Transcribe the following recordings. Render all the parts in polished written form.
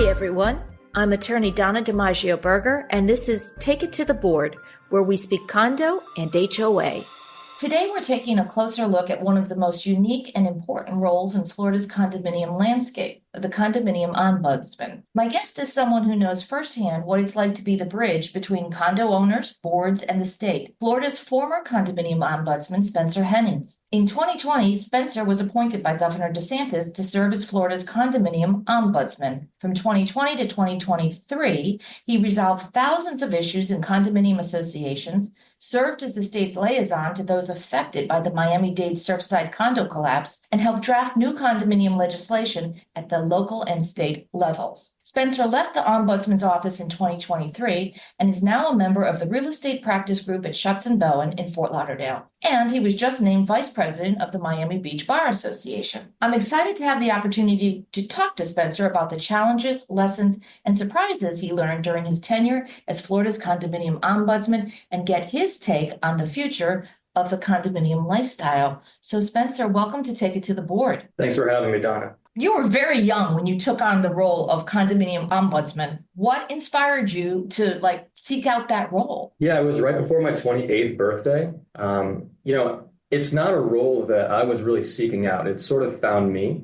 Hi, everyone. I'm attorney Donna DiMaggio Berger, and this is Take It to the Board, where we speak condo and HOA. Today, we're taking a closer look at one of the most unique and important roles in Florida's condominium landscape, the Condominium Ombudsman. My guest is someone who knows firsthand what it's like to be the bridge between condo owners, boards, and the state. Florida's former Condominium Ombudsman, Spencer Hennings. In 2020, Spencer was appointed by Governor DeSantis to serve as Florida's Condominium Ombudsman. From 2020 to 2023, he resolved thousands of issues in condominium associations, served as the state's liaison to those affected by the Miami-Dade Surfside condo collapse, and helped draft new condominium legislation at the local and state levels. Spencer left the Ombudsman's office in 2023 and is now a member of the real estate practice group at Schutz & Bowen in Fort Lauderdale. And he was just named vice president of the Miami Beach Bar Association. I'm excited to have the opportunity to talk to Spencer about the challenges, lessons, and surprises he learned during his tenure as Florida's Condominium Ombudsman and get his take on the future of the condominium lifestyle. So Spencer, welcome to Take It to the Board. Thanks for having me, Donna. You were very young when you took on the role of condominium ombudsman. What inspired you to seek out that role? Yeah, it was right before my 28th birthday. It's not a role that I was really seeking out. It sort of found me.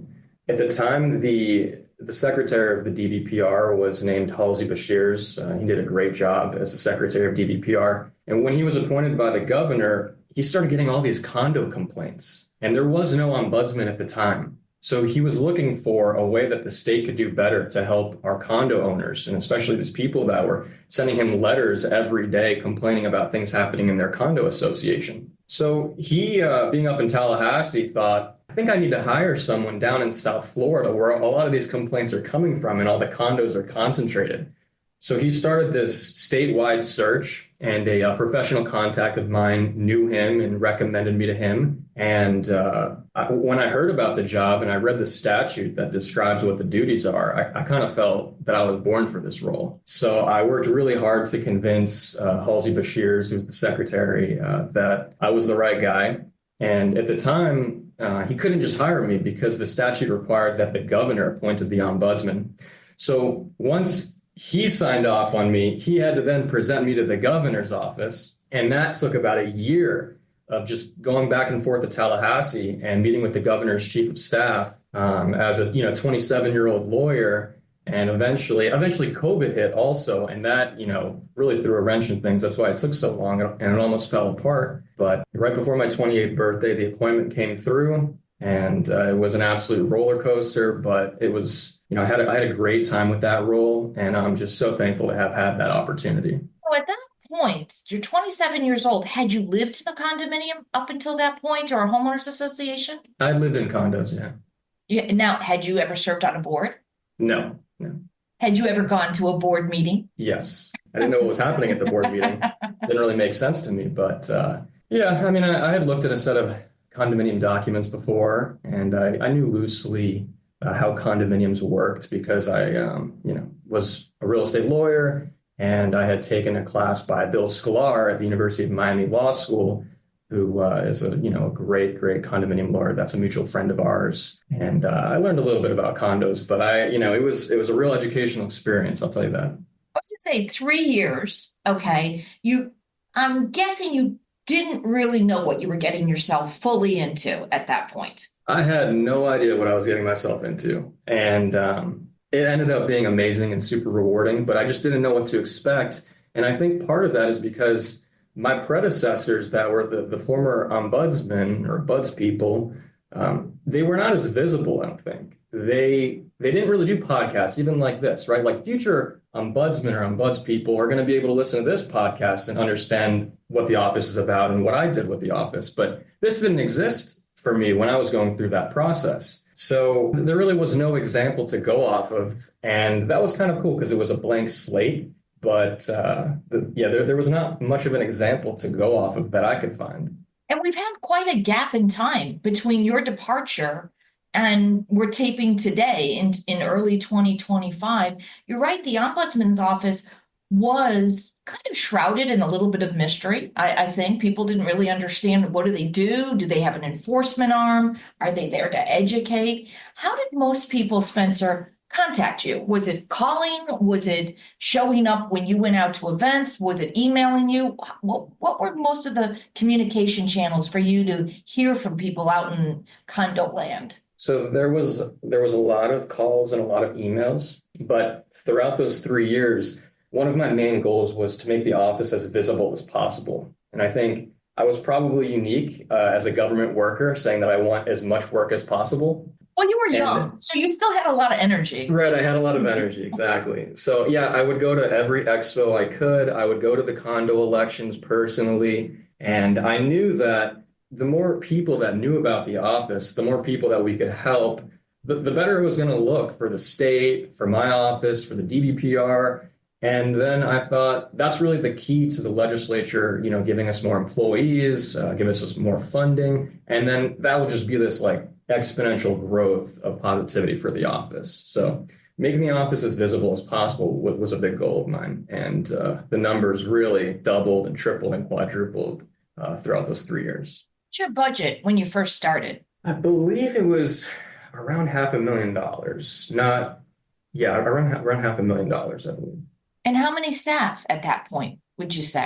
At the time, the secretary of the DBPR was named Halsey Bashirs. He did a great job as the secretary of DBPR. And when he was appointed by the governor, he started getting all these condo complaints. And there was no ombudsman at the time. So he was looking for a way that the state could do better to help our condo owners, and especially these people that were sending him letters every day complaining about things happening in their condo association. So he, being up in Tallahassee, thought, I think I need to hire someone down in South Florida where a lot of these complaints are coming from and all the condos are concentrated. So he started this statewide search, and a professional contact of mine knew him and recommended me to him. And when I heard about the job and I read the statute that describes what the duties are, I kind of felt that I was born for this role. So I worked really hard to convince Halsey Bashirs, who's the secretary, that I was the right guy. And at the time, he couldn't just hire me because the statute required that the governor appointed the ombudsman. So once he signed off on me, he had to then present me to the governor's office. And that took about a year of just going back and forth to Tallahassee and meeting with the governor's chief of staff as a 27-year-old lawyer. And eventually COVID hit also. And that, really threw a wrench in things. That's why it took so long and it almost fell apart. But right before my 28th birthday, the appointment came through. And it was an absolute roller coaster, but it was, I had a great time with that role, and I'm just so thankful to have had that opportunity. So at that point, you're 27 years old. Had you lived in a condominium up until that point, or a homeowners association? I lived in condos, yeah. Now, had you ever served on a board? No. Had you ever gone to a board meeting? Yes. I didn't know what was happening at the board meeting. Didn't really make sense to me, but I had looked at a set of condominium documents before, and I knew loosely how condominiums worked because I, was a real estate lawyer, and I had taken a class by Bill Sklar at the University of Miami Law School, who is a great condominium lawyer. That's a mutual friend of ours, and I learned a little bit about condos, but it was a real educational experience. I'll tell you that. I was going to say 3 years. Okay, I'm guessing you didn't really know what you were getting yourself fully into at that point. I had no idea what I was getting myself into. And it ended up being amazing and super rewarding, but I just didn't know what to expect. And I think part of that is because my predecessors that were the former ombudsman or buds people, they were not as visible, I don't think. They didn't really do podcasts, even like this, right? Like future ombudsman or ombuds people are going to be able to listen to this podcast and understand what the office is about and what I did with the office. But this didn't exist for me when I was going through that process. So there really was no example to go off of. And that was kind of cool because it was a blank slate. But there was not much of an example to go off of that I could find. And we've had quite a gap in time between your departure and we're taping today in early 2025. You're right, the Ombudsman's office was kind of shrouded in a little bit of mystery. I think people didn't really understand, what do they do? Do they have an enforcement arm? Are they there to educate? How did most people, Spencer, contact you? Was it calling? Was it showing up when you went out to events? Was it emailing you? What were most of the communication channels for you to hear from people out in condo land? So there was a lot of calls and a lot of emails, but throughout those 3 years, one of my main goals was to make the office as visible as possible. And I think I was probably unique as a government worker, saying that I want as much work as possible. Well, you were young, so you still had a lot of energy. Right, I had a lot of energy, exactly. So yeah, I would go to every expo I could. I would go to the condo elections personally. And I knew that the more people that knew about the office, the more people that we could help, the better it was going to look for the state, for my office, for the DBPR. And then I thought that's really the key to the legislature, giving us more employees, giving us more funding. And then that would just be this like exponential growth of positivity for the office. So making the office as visible as possible was a big goal of mine. And the numbers really doubled and tripled and quadrupled throughout those 3 years. What's your budget when you first started? I believe it was around $500,000. Around $500,000, I believe. And how many staff at that point, would you say?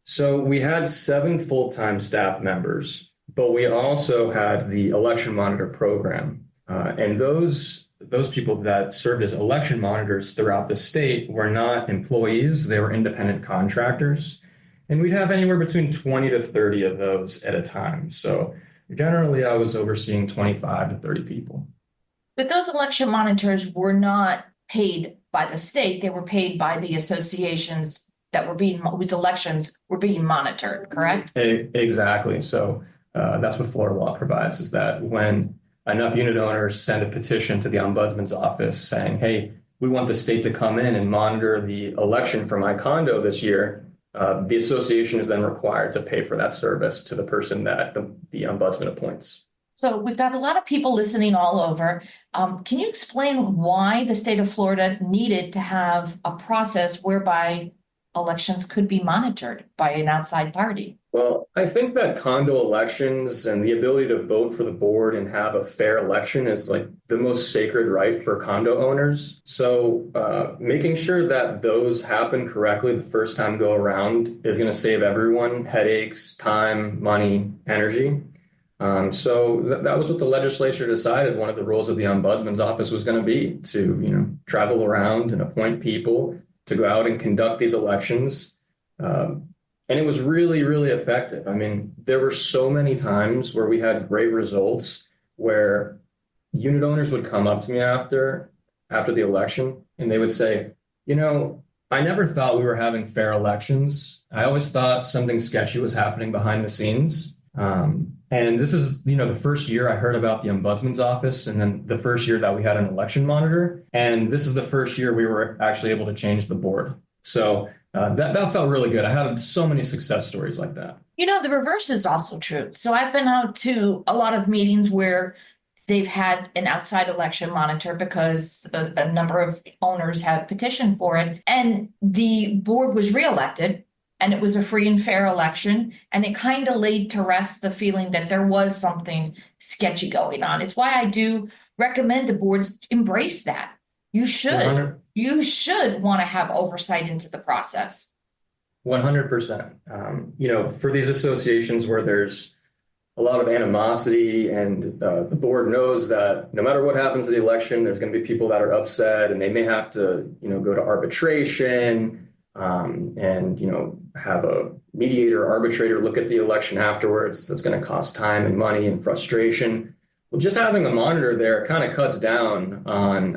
So we had 7 full-time staff members, but we also had the election monitor program. And those people that served as election monitors throughout the state were not employees, they were independent contractors. And we'd have anywhere between 20 to 30 of those at a time. So generally, I was overseeing 25 to 30 people. But those election monitors were not paid by the state. They were paid by the associations whose elections were being monitored, correct? Exactly. So that's what Florida law provides, is that when enough unit owners send a petition to the ombudsman's office saying, hey, we want the state to come in and monitor the election for my condo this year, the association is then required to pay for that service to the person that the ombudsman appoints. So we've got a lot of people listening all over. Can you explain why the state of Florida needed to have a process whereby elections could be monitored by an outside party? Well, I think that condo elections and the ability to vote for the board and have a fair election is like the most sacred right for condo owners. So making sure that those happen correctly the first time go around is going to save everyone headaches, time, money, energy. So that was what the legislature decided one of the roles of the ombudsman's office was going to be, to travel around and appoint people to go out and conduct these elections. And it was really, really effective. I mean, there were so many times where we had great results where unit owners would come up to me after the election and they would say, I never thought we were having fair elections. I always thought something sketchy was happening behind the scenes. And this is, the first year I heard about the ombudsman's office, and then the first year that we had an election monitor. And this is the first year we were actually able to change the board. So that felt really good. I had so many success stories like that. The reverse is also true. So I've been out to a lot of meetings where they've had an outside election monitor because a number of owners have petitioned for it. And the board was reelected. And it was a free and fair election, and it kind of laid to rest the feeling that there was something sketchy going on. It's why I do recommend the boards embrace that. You should 100%. You should want to have oversight into the process. 100%. For these associations where there's a lot of animosity and the board knows that no matter what happens to the election, there's going to be people that are upset and they may have to, go to arbitration. And have a mediator or arbitrator look at the election afterwards. That's going to cost time and money and frustration. Well, just having a monitor there kind of cuts down on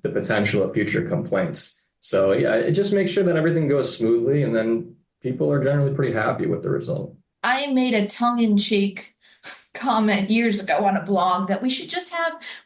the potential of future complaints. So yeah, it just makes sure that everything goes smoothly, and then people are generally pretty happy with the result. I made a tongue-in-cheek comment years ago on a blog that we should just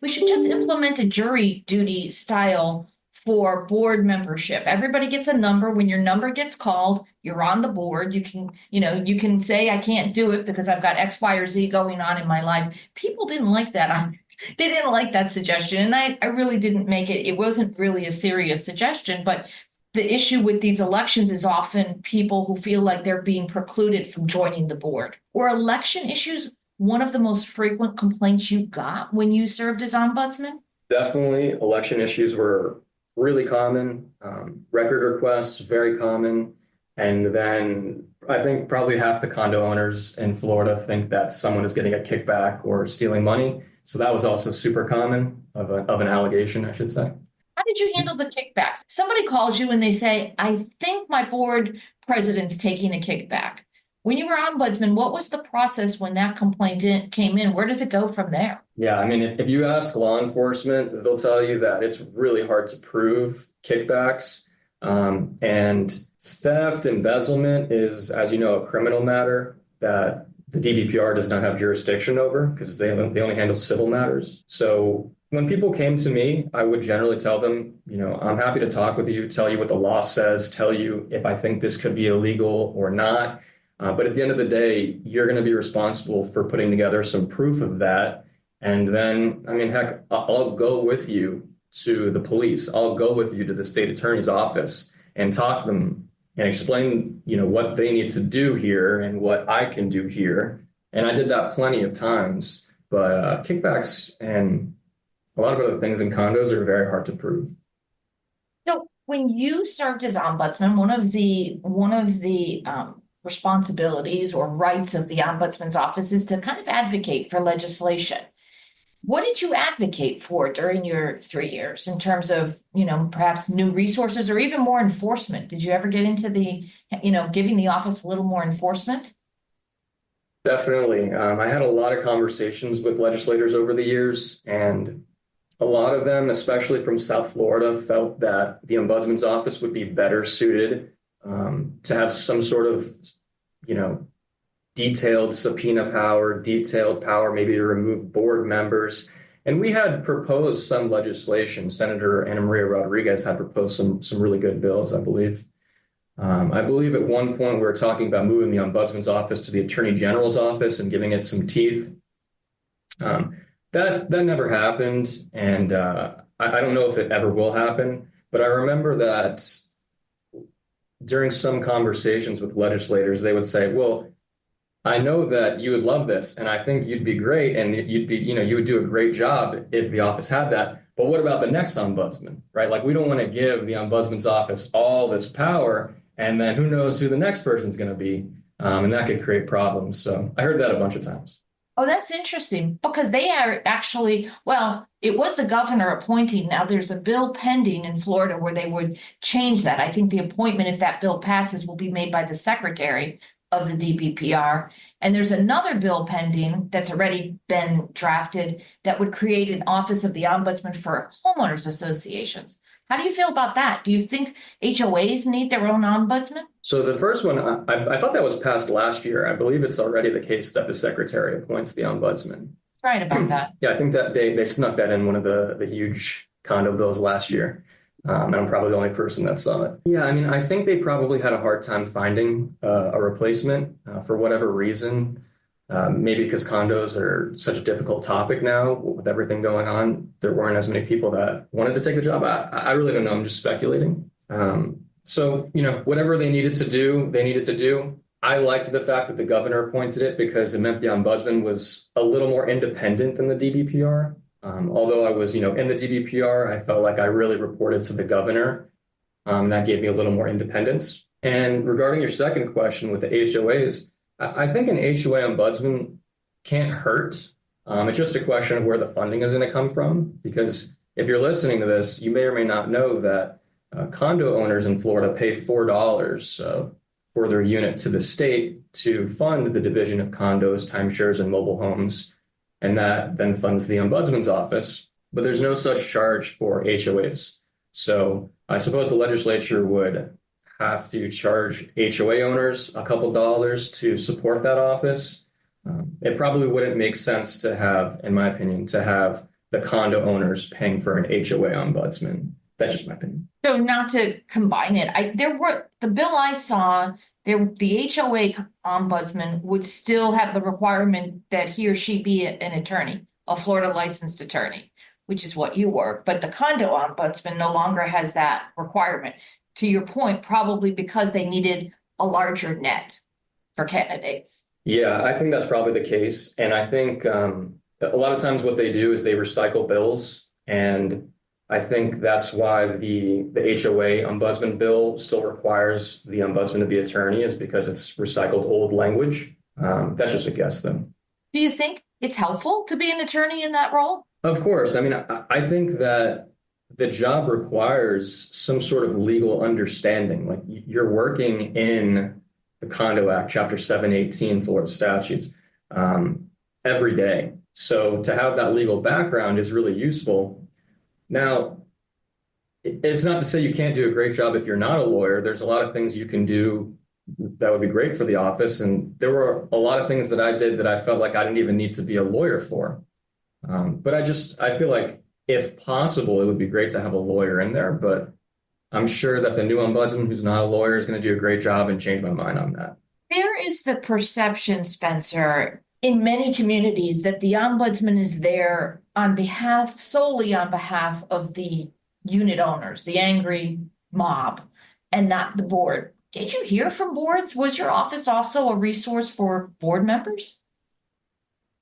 implement a jury duty style for board membership. Everybody gets a number. When your number gets called, you're on the board. You can say, I can't do it because I've got X, Y, or Z going on in my life. People didn't like that. They didn't like that suggestion. And I really didn't make it. It wasn't really a serious suggestion. But the issue with these elections is often people who feel like they're being precluded from joining the board. Were election issues one of the most frequent complaints you got when you served as ombudsman? Definitely, election issues were really common. Record requests, very common. And then I think probably half the condo owners in Florida think that someone is getting a kickback or stealing money. So that was also super common of an allegation, I should say. How did you handle the kickbacks? Somebody calls you and they say, I think my board president's taking a kickback. When you were ombudsman, what was the process when that complaint came in? Where does it go from there? Yeah, I mean, if you ask law enforcement, they'll tell you that it's really hard to prove kickbacks. And theft, embezzlement is, as you know, a criminal matter that the DBPR does not have jurisdiction over because they only handle civil matters. So when people came to me, I would generally tell them, I'm happy to talk with you, tell you what the law says, tell you if I think this could be illegal or not. But at the end of the day, you're going to be responsible for putting together some proof of that. And then, I mean, heck, I'll go with you to the police. I'll go with you to the state attorney's office and talk to them and explain, what they need to do here and what I can do here. And I did that plenty of times. But kickbacks and a lot of other things in condos are very hard to prove. So when you served as ombudsman, one of the responsibilities or rights of the ombudsman's office is to kind of advocate for legislation. What did you advocate for during your 3 years in terms of, perhaps new resources or even more enforcement? Did you ever get into giving the office a little more enforcement? Definitely. I had a lot of conversations with legislators over the years, and a lot of them, especially from South Florida, felt that the ombudsman's office would be better suited to have some sort of, detailed subpoena power, detailed power maybe to remove board members. And we had proposed some legislation. Senator Ana Maria Rodriguez had proposed some really good bills, I believe. I believe at one point we were talking about moving the ombudsman's office to the attorney general's office and giving it some teeth. That never happened, and I don't know if it ever will happen, but I remember that during some conversations with legislators, they would say, well, I know that you would love this, and I think you'd be great, and you would do a great job if the office had that. But what about the next ombudsman, right? Like, we don't want to give the ombudsman's office all this power, and then who knows who the next person's going to be, and that could create problems. So I heard that a bunch of times. Oh, that's interesting because they are actually, well, it was the governor appointing. Now there's a bill pending in Florida where they would change that. I think the appointment, if that bill passes, will be made by the secretary of the DBPR. And there's another bill pending that's already been drafted that would create an office of the ombudsman for homeowners associations. How do you feel about that? Do you think HOAs need their own ombudsman? So the first one, I thought that was passed last year. I believe it's already the case that the secretary appoints the ombudsman. Right about that. Yeah, I think that they snuck that in one of the huge condo bills last year. And I'm probably the only person that saw it. Yeah, I mean, I think they probably had a hard time finding a replacement for whatever reason. Maybe because condos are such a difficult topic now with everything going on. There weren't as many people that wanted to take the job. I really don't know. I'm just speculating. So, whatever they needed to do, they needed to do. I liked the fact that the governor appointed it because it meant the ombudsman was a little more independent than the DBPR. Although I was, in the DBPR, I felt like I really reported to the governor. That gave me a little more independence. And regarding your second question with the HOAs, I think an HOA ombudsman can't hurt. It's just a question of where the funding is going to come from. Because if you're listening to this, you may or may not know that condo owners in Florida pay $4 for their unit to the state to fund the division of condos, timeshares, and mobile homes. And that then funds the ombudsman's office. But there's no such charge for HOAs. So I suppose the legislature would have to charge HOA owners a couple dollars to support that office. It probably wouldn't make sense to have, in my opinion, to have the condo owners paying for an HOA ombudsman. That's just my opinion. So not to combine it, the bill I saw, the HOA ombudsman would still have the requirement that he or she be an attorney, a Florida licensed attorney, which is what you were. But the condo ombudsman no longer has that requirement. To your point, probably because they needed a larger net for candidates. Yeah, I think that's probably the case. And I think a lot of times what they do is they recycle bills. And I think that's why the HOA ombudsman bill still requires the ombudsman to be attorney, is because it's recycled old language. That's just a guess, though. Do you think it's helpful to be an attorney in that role? Of course. I mean, I think that the job requires some sort of legal understanding. Like, you're working in the Condo Act, Chapter 718, Florida statutes, every day. So to have that legal background is really useful. Now, it's not to say you can't do a great job if you're not a lawyer. There's a lot of things you can do that would be great for the office. And there were a lot of things that I did that I felt like I didn't even need to be a lawyer for. But I feel like if possible, it would be great to have a lawyer in there. But I'm sure that the new ombudsman who's not a lawyer is going to do a great job and change my mind on that. There is the perception, Spencer, in many communities that the ombudsman is there solely on behalf of the unit owners, the angry mob, and not the board. Did you hear from boards? Was your office also a resource for board members?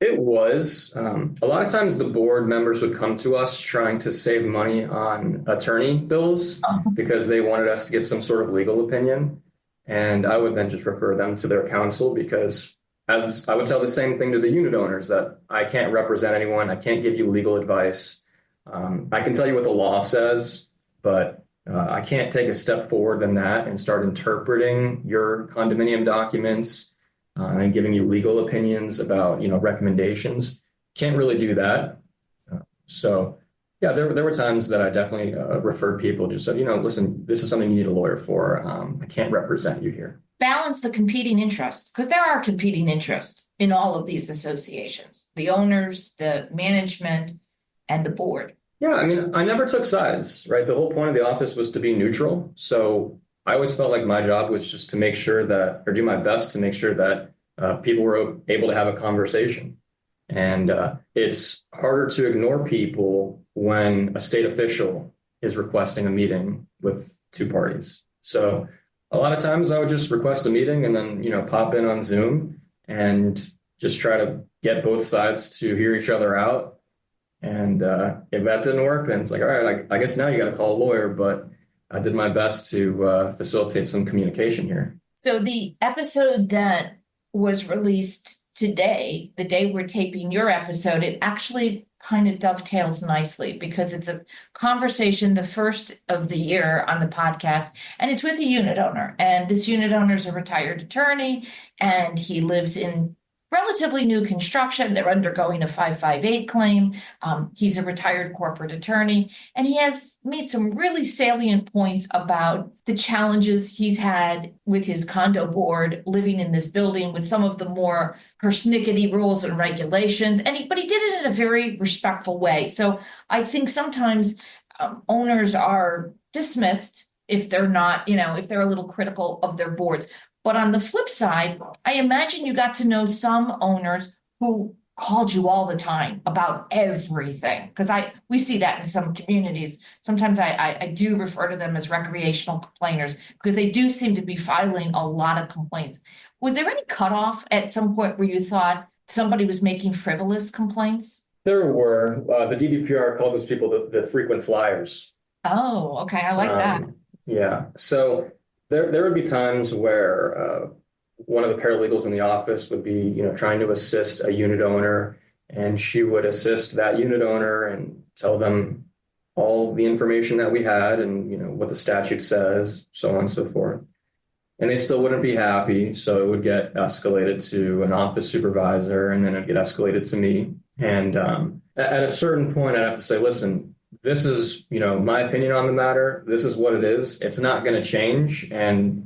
It was. A lot of times the board members would come to us trying to save money on attorney bills because they wanted us to give some sort of legal opinion. And I would then just refer them to their counsel, because as I would tell the same thing to the unit owners, that I can't represent anyone. I can't give you legal advice. I can tell you what the law says, but I can't take a step forward than that and start interpreting your condominium documents and giving you legal opinions about, recommendations. Can't really do that. So yeah, there were times that I definitely referred people, just said, listen, this is something you need a lawyer for. I can't represent you here. Balance the competing interests, because there are competing interests in all of these associations, the owners, the management, and the board. Yeah, I mean, I never took sides, right? The whole point of the office was to be neutral. So I always felt like my job was just to make sure that, or do my best to make sure that people were able to have a conversation. And it's harder to ignore people when a state official is requesting a meeting with two parties. So a lot of times I would just request a meeting and then, pop in on Zoom and just try to get both sides to hear each other out. And if that didn't work, then it's like, all right, I guess now you got to call a lawyer. But I did my best to facilitate some communication here. So the episode that was released today, the day we're taping your episode, it actually kind of dovetails nicely, because it's a conversation, the first of the year on the podcast, and it's with a unit owner. And this unit owner is a retired attorney, and he lives in relatively new construction. They're undergoing a 558 claim. He's a retired corporate attorney, and he has made some really salient points about the challenges he's had with his condo board living in this building, with some of the more persnickety rules and regulations. But he did it in a very respectful way. So I think sometimes owners are dismissed if they're not, if they're a little critical of their boards. But on the flip side, I imagine you got to know some owners who called you all the time about everything, because we see that in some communities. Sometimes I do refer to them as recreational complainers, because they do seem to be filing a lot of complaints. Was there any cutoff at some point where you thought somebody was making frivolous complaints? There were. The DBPR called those people the frequent flyers. Oh, okay. I like that. Yeah. So there would be times where one of the paralegals in the office would be, trying to assist a unit owner, and she would assist that unit owner and tell them all the information that we had and, what the statute says, so on and so forth. And they still wouldn't be happy. So it would get escalated to an office supervisor, and then it'd get escalated to me. And at a certain point, I'd have to say, listen, this is, my opinion on the matter. This is what it is. It's not going to change. And,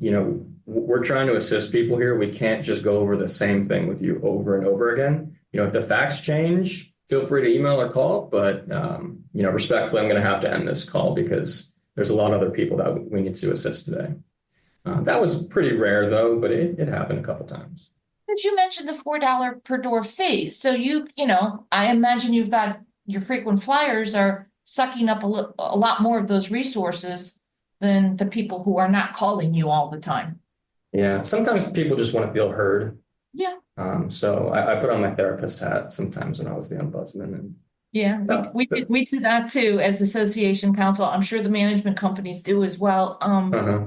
we're trying to assist people here. We can't just go over the same thing with you over and over again. If the facts change, feel free to email or call. But, respectfully, I'm going to have to end this call because there's a lot of other people that we need to assist today. That was pretty rare, though, but it happened a couple times. But you mentioned the $4 per door fee. So I imagine you've got your frequent flyers are sucking up a lot more of those resources than the people who are not calling you all the time. Yeah, sometimes people just want to feel heard. Yeah. So I put on my therapist hat sometimes when I was the ombudsman, and Yeah, we do that too as association counsel. I'm sure the management companies do as well. Uh-huh.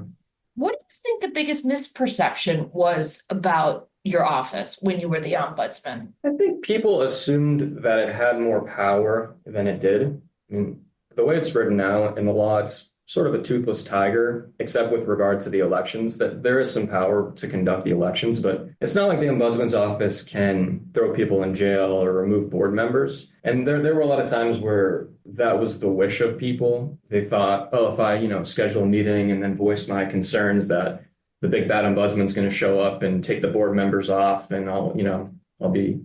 What do you think the biggest misperception was about your office when you were the ombudsman? I think people assumed that it had more power than it did. I mean, the way it's written now in the law, it's sort of a toothless tiger, except with regard to the elections, that there is some power to conduct the elections, but it's not like the ombudsman's office can throw people in jail or remove board members. And there were a lot of times where that was the wish of people. They thought, oh, if I, schedule a meeting and then voice my concerns that the big bad ombudsman's going to show up and take the board members off, and I'll be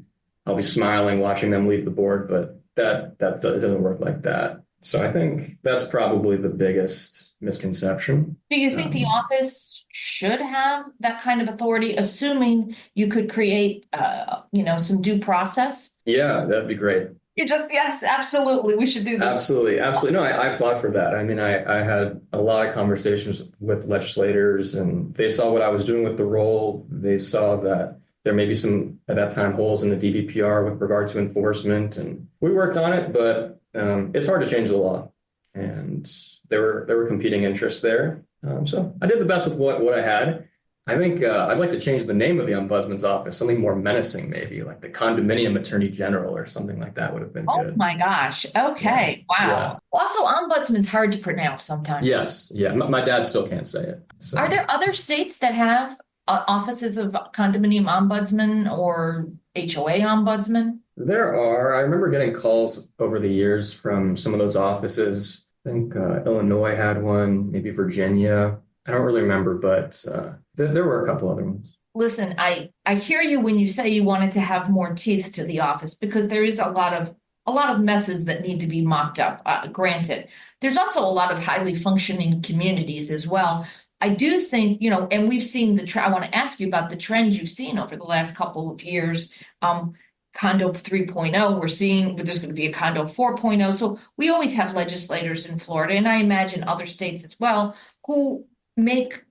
smiling watching them leave the board, but that doesn't work like that. So I think that's probably the biggest misconception. Do you think the office should have that kind of authority, assuming you could create, some due process? Yeah, that'd be great. Yes, absolutely. We should do this. Absolutely. Absolutely. No, I fought for that. I mean, I had a lot of conversations with legislators, and they saw what I was doing with the role. They saw that there may be some, at that time, holes in the DBPR with regard to enforcement, and we worked on it, but it's hard to change the law, and there were competing interests there. So I did the best with what I had. I think I'd like to change the name of the ombudsman's office, something more menacing, maybe like the Condominium Attorney General or something like that would have been good. Oh my gosh. Okay. Yeah. Wow. Yeah. Also, ombudsman's hard to pronounce sometimes. Yes. Yeah. My dad still can't say it. So. Are there other states that have offices of condominium ombudsman or HOA ombudsman? There are. I remember getting calls over the years from some of those offices. I think Illinois had one, maybe Virginia. I don't really remember, but there were a couple other ones. Listen, I hear you when you say you wanted to have more teeth to the office, because there is a lot of messes that need to be mopped up. Granted, there's also a lot of highly functioning communities as well. I do think, and we've seen I want to ask you about the trends you've seen over the last couple of years. Condo 3.0, we're seeing there's going to be a condo 4.0. So we always have legislators in Florida, and I imagine other states as well, who make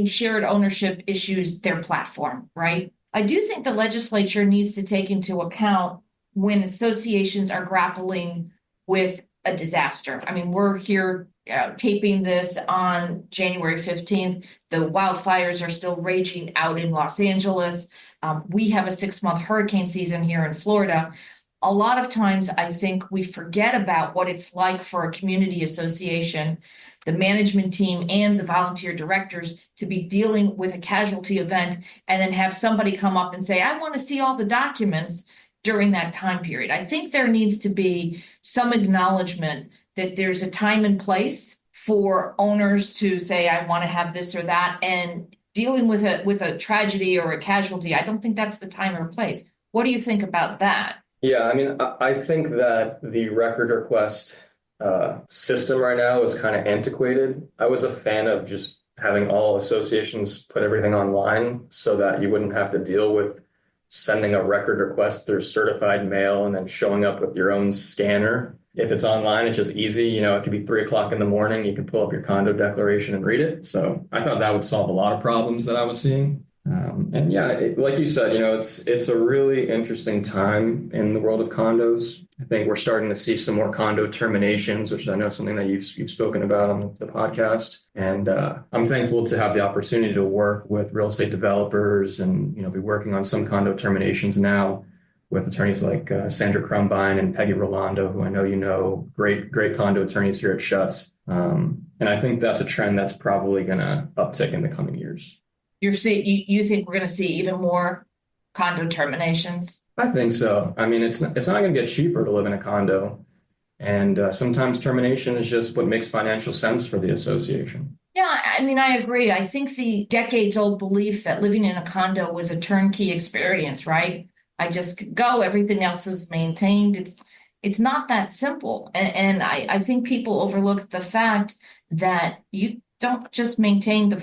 shared ownership issues their platform, right? I do think the legislature needs to take into account when associations are grappling with a disaster. I mean, we're here taping this on January 15th. The wildfires are still raging out in Los Angeles. We have a 6-month hurricane season here in Florida. A lot of times I think we forget about what it's like for a community association, the management team, and the volunteer directors to be dealing with a casualty event and then have somebody come up and say, I want to see all the documents during that time period. I think there needs to be some acknowledgement that there's a time and place for owners to say, I want to have this or that, and dealing with a tragedy or a casualty. I don't think that's the time or place. What do you think about that? Yeah, I mean, I think that the record request system right now is kind of antiquated. I was a fan of just having all associations put everything online so that you wouldn't have to deal with sending a record request through certified mail and then showing up with your own scanner. If it's online, it's just easy. It could be 3:00 in the morning. You can pull up your condo declaration and read it. So I thought that would solve a lot of problems that I was seeing. And yeah, like you said, it's a really interesting time in the world of condos. I think we're starting to see some more condo terminations, which I know is something that you've spoken about on the podcast. And I'm thankful to have the opportunity to work with real estate developers and be working on some condo terminations now with attorneys like Sandra Crumbine and Peggy Rolando, who I know great condo attorneys here at Schutz. And I think that's a trend that's probably going to uptick in the coming years. You think we're going to see even more condo terminations? I think so. I mean, it's not going to get cheaper to live in a condo. And sometimes termination is just what makes financial sense for the association. Yeah, I mean, I agree. I think the decades-old belief that living in a condo was a turnkey experience, right? I just go, everything else is maintained. It's not that simple. And I think people overlook the fact that you don't just maintain the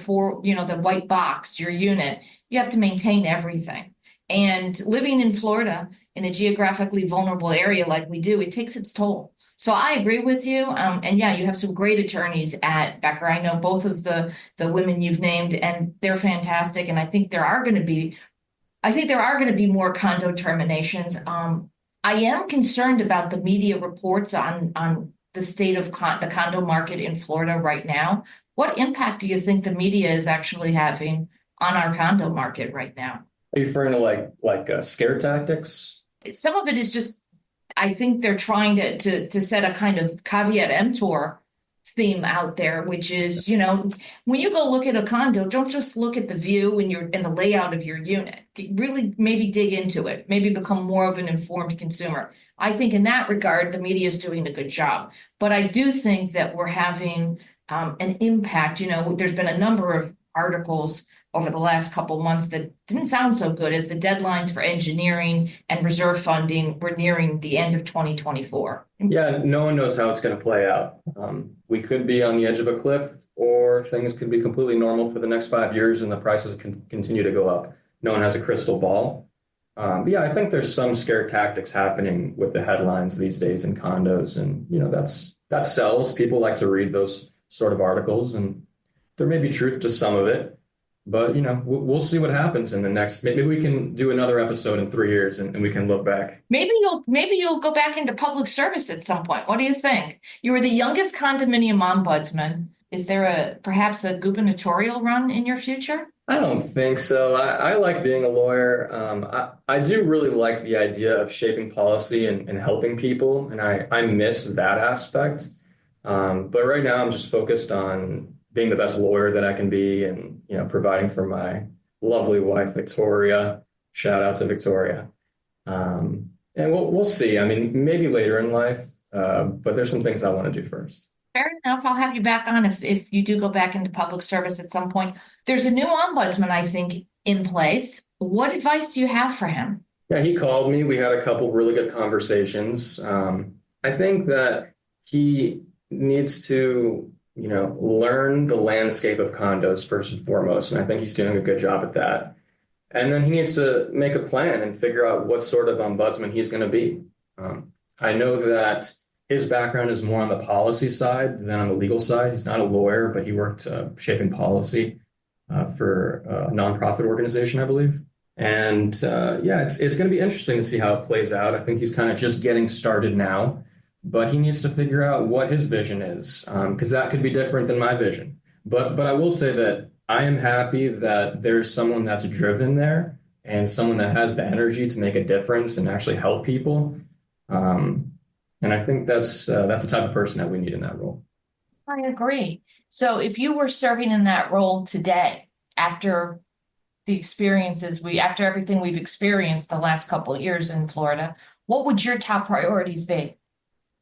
white box, your unit. You have to maintain everything. And living in Florida in a geographically vulnerable area like we do, it takes its toll. So I agree with you. And yeah, you have some great attorneys at Becker. I know both of the women you've named, and they're fantastic. And I think there are going to be more condo terminations. I am concerned about the media reports on the state of the condo market in Florida right now. What impact do you think the media is actually having on our condo market right now? Are you referring to scare tactics? Some of it is just, I think they're trying to set a kind of caveat emptor theme out there, which is, when you go look at a condo, don't just look at the view and the layout of your unit. Really maybe dig into it, maybe become more of an informed consumer. I think in that regard, the media is doing a good job. But I do think that we're having an impact. There's been a number of articles over the last couple months that didn't sound so good as the deadlines for engineering and reserve funding were nearing the end of 2024. Yeah, no one knows how it's going to play out. We could be on the edge of a cliff, or things could be completely normal for the next 5 years and the prices can continue to go up. No one has a crystal ball. But yeah, I think there's some scare tactics happening with the headlines these days in condos. And, that sells. People like to read those sort of articles, and there may be truth to some of it. But, we'll see what happens in the next. Maybe we can do another episode in 3 years and we can look back. Maybe you'll go back into public service at some point. What do you think? You were the youngest condominium ombudsman. Is there perhaps a gubernatorial run in your future? I don't think so. I like being a lawyer. I do really like the idea of shaping policy and helping people, and I miss that aspect. But right now I'm just focused on being the best lawyer that I can be and, providing for my lovely wife, Victoria. Shout out to Victoria. And we'll see. I mean, maybe later in life, but there's some things I want to do first. Fair enough. I'll have you back on if you do go back into public service at some point. There's a new ombudsman, I think, in place. What advice do you have for him? Yeah, he called me. We had a couple really good conversations. I think that he needs to learn the landscape of condos first and foremost. And I think he's doing a good job at that. And then he needs to make a plan and figure out what sort of ombudsman he's going to be. I know that his background is more on the policy side than on the legal side. He's not a lawyer, but he worked shaping policy for a nonprofit organization, I believe. And it's going to be interesting to see how it plays out. I think he's kind of just getting started now. But he needs to figure out what his vision is, because that could be different than my vision. But I will say that I am happy that there's someone that's driven there and someone that has the energy to make a difference and actually help people. And I think that's the type of person that we need in that role. I agree. So if you were serving in that role today, after everything we've experienced the last couple of years in Florida, what would your top priorities be?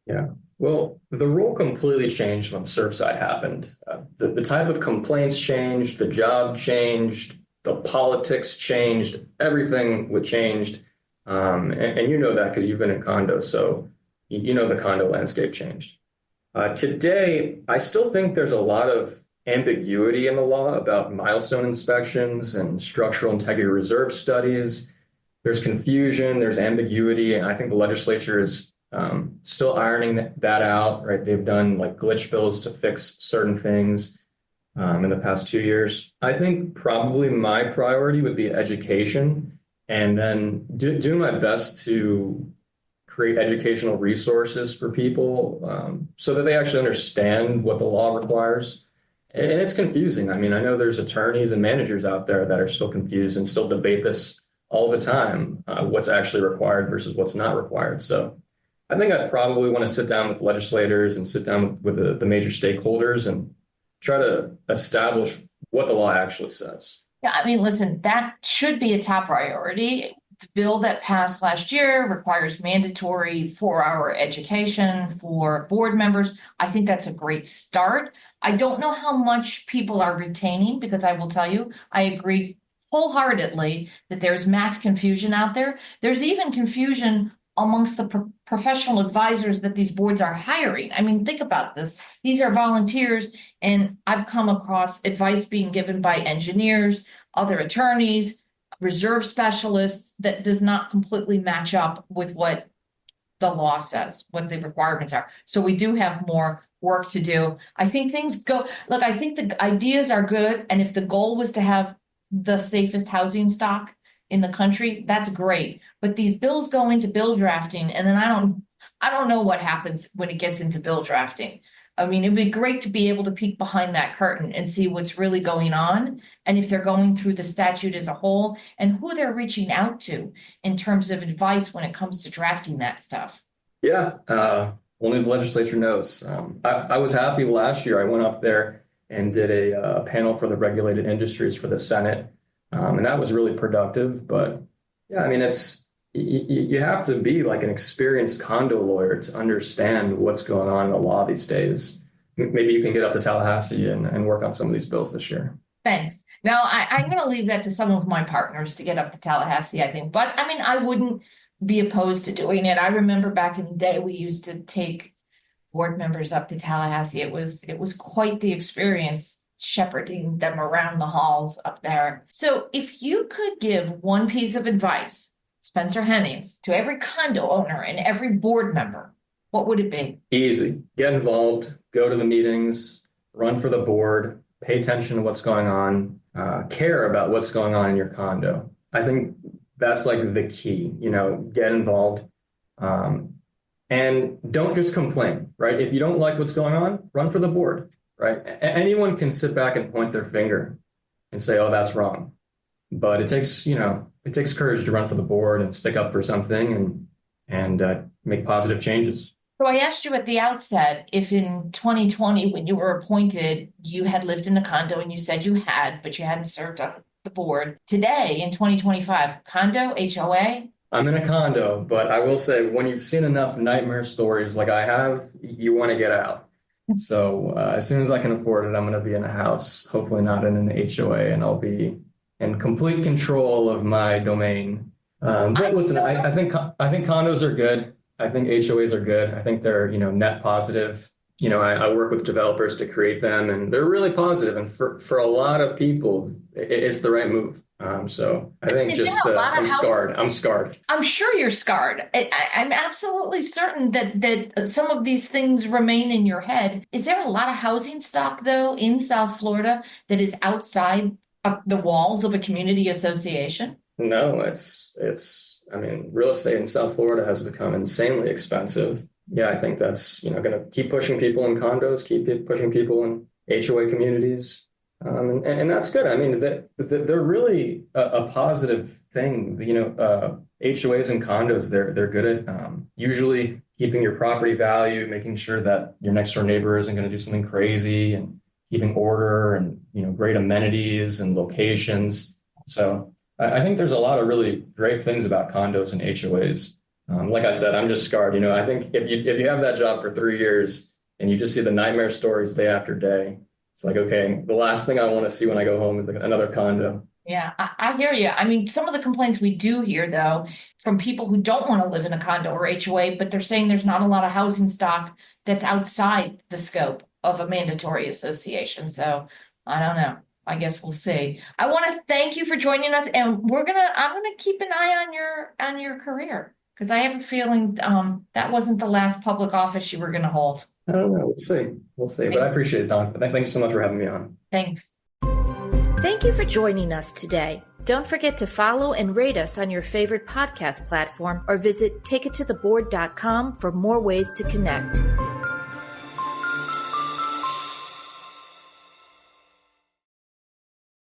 Yeah, well, the role completely changed when Surfside happened. The type of complaints changed, the job changed, the politics changed, everything would changed. And you know that because you've been in condos, so the condo landscape changed. Today, I still think there's a lot of ambiguity in the law about milestone inspections and structural integrity reserve studies. There's confusion, there's ambiguity, and I think the legislature is still ironing that out, right? They've done glitch bills to fix certain things in the past 2 years. I think probably my priority would be education, and then doing my best to create educational resources for people so that they actually understand what the law requires. And it's confusing. I mean, I know there's attorneys and managers out there that are still confused and still debate this all the time, what's actually required versus what's not required. So I think I'd probably want to sit down with legislators and sit down with the major stakeholders and try to establish what the law actually says. Yeah, I mean, listen, that should be a top priority. The bill that passed last year requires mandatory 4-hour education for board members. I think that's a great start. I don't know how much people are retaining, because I will tell you, I agree wholeheartedly that there's mass confusion out there. There's even confusion amongst the professional advisors that these boards are hiring. I mean, think about this. These are volunteers, and I've come across advice being given by engineers, other attorneys, reserve specialists that does not completely match up with what the law says, what the requirements are. So we do have more work to do. I think I think the ideas are good. And if the goal was to have the safest housing stock in the country, that's great. But these bills go into bill drafting, and then I don't know what happens when it gets into bill drafting. I mean, it'd be great to be able to peek behind that curtain and see what's really going on, and if they're going through the statute as a whole, and who they're reaching out to in terms of advice when it comes to drafting that stuff. Yeah, only the legislature knows. I was happy last year. I went up there and did a panel for the regulated industries for the Senate, and that was really productive. But yeah, I mean, you have to be like an experienced condo lawyer to understand what's going on in the law these days. Maybe you can get up to Tallahassee and work on some of these bills this year. Thanks. Now, I'm going to leave that to some of my partners to get up to Tallahassee, I think. But I mean, I wouldn't be opposed to doing it. I remember back in the day, we used to take board members up to Tallahassee. It was quite the experience shepherding them around the halls up there. So if you could give one piece of advice, Spencer Hennings, to every condo owner and every board member, what would it be? Easy. Get involved, go to the meetings, run for the board, pay attention to what's going on, care about what's going on in your condo. I think that's like the key, get involved. And don't just complain, right? If you don't like what's going on, run for the board, right? Anyone can sit back and point their finger and say, oh, that's wrong. But it takes courage to run for the board and stick up for something and make positive changes. So I asked you at the outset if in 2020, when you were appointed, you had lived in a condo, and you said you had, but you hadn't served on the board. Today, in 2025, condo, HOA? I'm in a condo, but I will say when you've seen enough nightmare stories like I have, you want to get out. So as soon as I can afford it, I'm going to be in a house, hopefully not in an HOA, and I'll be in complete control of my domain. But listen, I think condos are good. I think HOAs are good. I think they're, net positive. I work with developers to create them, and they're really positive. And for a lot of people, it's the right move. So I think I'm scarred. I'm sure you're scarred. I'm absolutely certain that some of these things remain in your head. Is there a lot of housing stock, though, in South Florida that is outside the walls of a community association? No, real estate in South Florida has become insanely expensive. Yeah, I think that's, going to keep pushing people in condos, keep pushing people in HOA communities. And that's good. I mean, they're really a positive thing. HOAs and condos, they're good at usually keeping your property value, making sure that your next door neighbor isn't going to do something crazy, and keeping order and, great amenities and locations. So I think there's a lot of really great things about condos and HOAs. Like I said, I'm just scarred. I think if you have that job for 3 years and you just see the nightmare stories day after day, it's like, okay, the last thing I want to see when I go home is like another condo. Yeah, I hear you. I mean, some of the complaints we do hear, though, from people who don't want to live in a condo or HOA, but they're saying there's not a lot of housing stock that's outside the scope of a mandatory association. So I don't know. I guess we'll see. I want to thank you for joining us, and I'm gonna keep an eye on your career, because I have a feeling that wasn't the last public office you were going to hold. I don't know. We'll see. But I appreciate it, Don. Thank you so much for having me on. Thanks. Thank you for joining us today. Don't forget to follow and rate us on your favorite podcast platform, or visit takeittotheboard.com for more ways to connect.